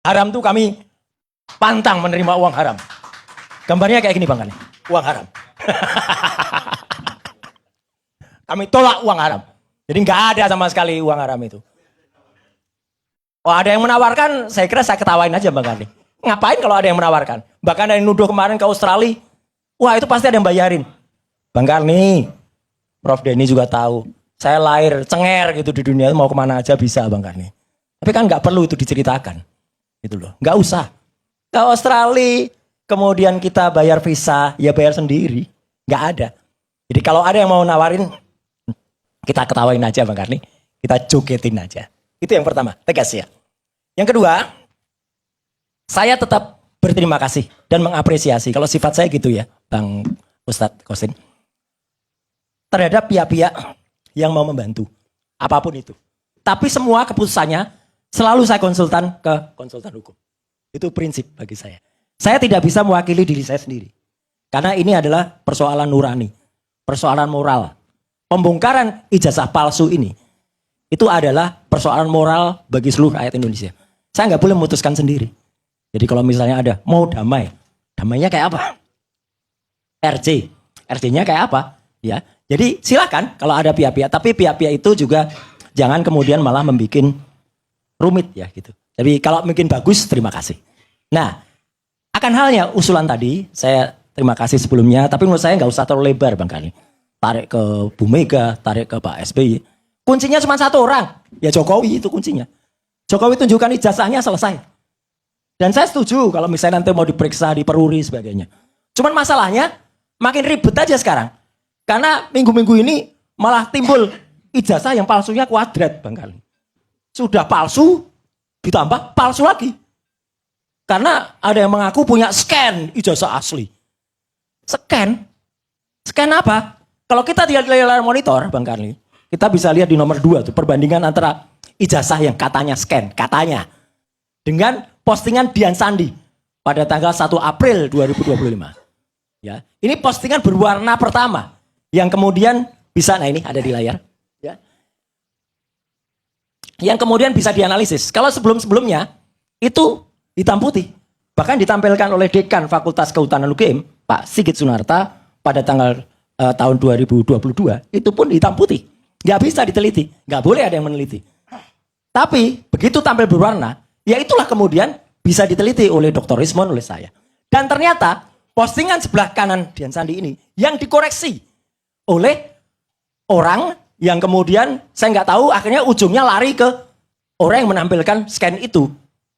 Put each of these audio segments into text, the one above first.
Haram tuh kami pantang menerima uang haram. Gambarnya kayak gini Bang Kani. Uang haram. Kami tolak uang haram. Jadi nggak ada sama sekali uang haram itu. Oh ada yang menawarkan, saya kira saya ketawain aja Bang Kani. Ngapain kalau ada yang menawarkan? Bahkan ada yang nuduh kemarin ke Australia. Wah itu pasti ada yang bayarin. Bang Karni, Prof Denny juga tahu. Saya lahir cenger gitu di dunia, mau kemana aja bisa Bang Karni. Tapi kan nggak perlu itu diceritakan. Gitu loh, nggak usah. Ke Australia, kemudian kita bayar visa, ya bayar sendiri. Nggak ada. Jadi kalau ada yang mau nawarin, kita ketawain aja Bang Karni. Kita jogetin aja. Itu yang pertama, tegas ya. Yang kedua, saya tetap berterima kasih dan mengapresiasi. Kalau sifat saya gitu ya, Bang Ustadz Kosin. Terhadap pihak-pihak yang mau membantu. Apapun itu. Tapi semua keputusannya selalu saya konsultan ke konsultan hukum. Itu prinsip bagi saya. Saya tidak bisa mewakili diri saya sendiri. Karena ini adalah persoalan nurani. Persoalan moral. Pembongkaran ijazah palsu ini. Itu adalah persoalan moral bagi seluruh rakyat Indonesia. Saya nggak boleh memutuskan sendiri. Jadi kalau misalnya ada mau damai. Damainya kayak apa? RJ. RJ-nya kayak apa? Ya. Jadi silakan kalau ada pihak-pihak. Tapi pihak-pihak itu juga jangan kemudian malah membuat rumit ya gitu. Jadi kalau mungkin bagus, terima kasih. Nah, akan halnya usulan tadi, saya terima kasih sebelumnya, tapi menurut saya nggak usah terlalu lebar Bang Kani. Tarik ke Bu Mega, tarik ke Pak SBY. Kuncinya cuma satu orang, ya Jokowi itu kuncinya. Jokowi tunjukkan ijazahnya selesai. Dan saya setuju kalau misalnya nanti mau diperiksa, diperuri sebagainya. Cuman masalahnya makin ribet aja sekarang. Karena minggu-minggu ini malah timbul ijazah yang palsunya kuadrat Bang Kani. Sudah palsu, ditambah palsu lagi. Karena ada yang mengaku punya scan ijazah asli. Scan? Scan apa? Kalau kita lihat di layar monitor, Bang Karni, kita bisa lihat di nomor 2 tuh perbandingan antara ijazah yang katanya scan, katanya, dengan postingan Dian Sandi pada tanggal 1 April 2025. Ya, ini postingan berwarna pertama yang kemudian bisa, nah ini ada di layar. Ya. Yang kemudian bisa dianalisis. Kalau sebelum-sebelumnya itu hitam putih. Bahkan ditampilkan oleh Dekan Fakultas Kehutanan UGM, Pak Sigit Sunarta, pada tanggal tahun 2022, itu pun hitam putih. Nggak bisa diteliti, nggak boleh ada yang meneliti. Tapi begitu tampil berwarna, ya itulah kemudian bisa diteliti oleh Dr. Rismon, oleh saya. Dan ternyata postingan sebelah kanan Dian Sandi ini yang dikoreksi oleh orang yang kemudian saya nggak tahu akhirnya ujungnya lari ke orang yang menampilkan scan itu.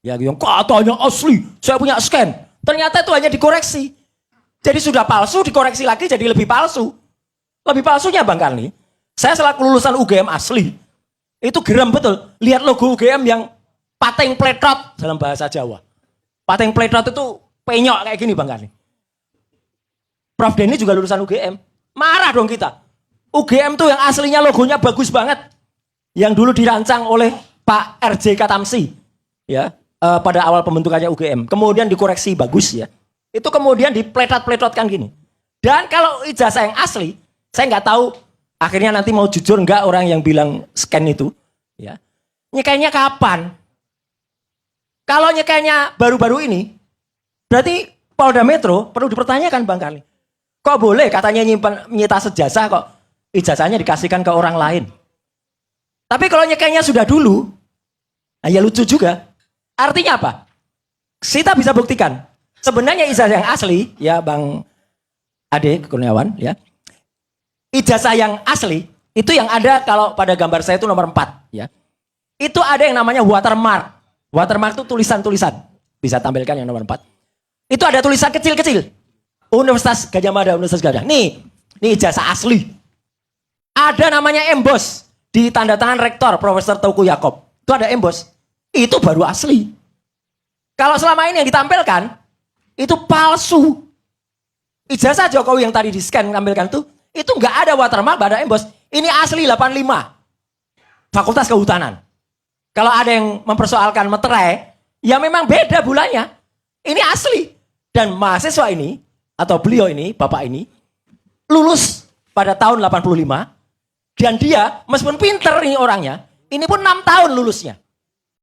Ya yang katanya asli, saya punya scan. Ternyata itu hanya dikoreksi. Jadi sudah palsu, dikoreksi lagi jadi lebih palsu. Lebih palsunya Bang Karni, saya selaku lulusan UGM asli, itu geram betul. Lihat logo UGM yang pateng pletrot dalam bahasa Jawa. Pateng pletrot itu penyok kayak gini Bang Karni. Prof Denny juga lulusan UGM. Marah dong kita. UGM tuh yang aslinya logonya bagus banget. Yang dulu dirancang oleh Pak RJ Katamsi. Ya, pada awal pembentukannya UGM. Kemudian dikoreksi bagus ya. Itu kemudian dipletot-pletotkan gini. Dan kalau ijazah yang asli, saya nggak tahu akhirnya nanti mau jujur nggak orang yang bilang scan itu. Ya. Nyekainya kapan? Kalau nyekainya baru-baru ini, berarti Polda Metro perlu dipertanyakan Bang Karni. Kok boleh katanya nyita sejasa kok ijazahnya dikasihkan ke orang lain. Tapi kalau nyekainya sudah dulu, ya lucu juga. Artinya apa? Kita bisa buktikan. Sebenarnya ijazah yang asli, ya Bang Ade Kurniawan, ya. Ijazah yang asli, itu yang ada kalau pada gambar saya itu nomor 4, ya. Itu ada yang namanya watermark. Watermark itu tulisan-tulisan. Bisa tampilkan yang nomor 4. Itu ada tulisan kecil-kecil. Universitas Gadjah Mada, Universitas Gadjah. Nih ijazah asli. Ada namanya emboss di tanda tangan rektor Profesor Teuku Yakob. Itu ada emboss. Itu baru asli. Kalau selama ini yang ditampilkan itu palsu. Ijazah Jokowi yang tadi di-scan tampilkan itu nggak ada watermark, nggak ada emboss. Ini asli 85. Fakultas Kehutanan. Kalau ada yang mempersoalkan meterai, ya memang beda bulannya. Ini asli. Dan mahasiswa ini atau beliau ini, bapak ini lulus pada tahun 85. Dan dia meskipun pinter ini orangnya, ini pun 6 tahun lulusnya.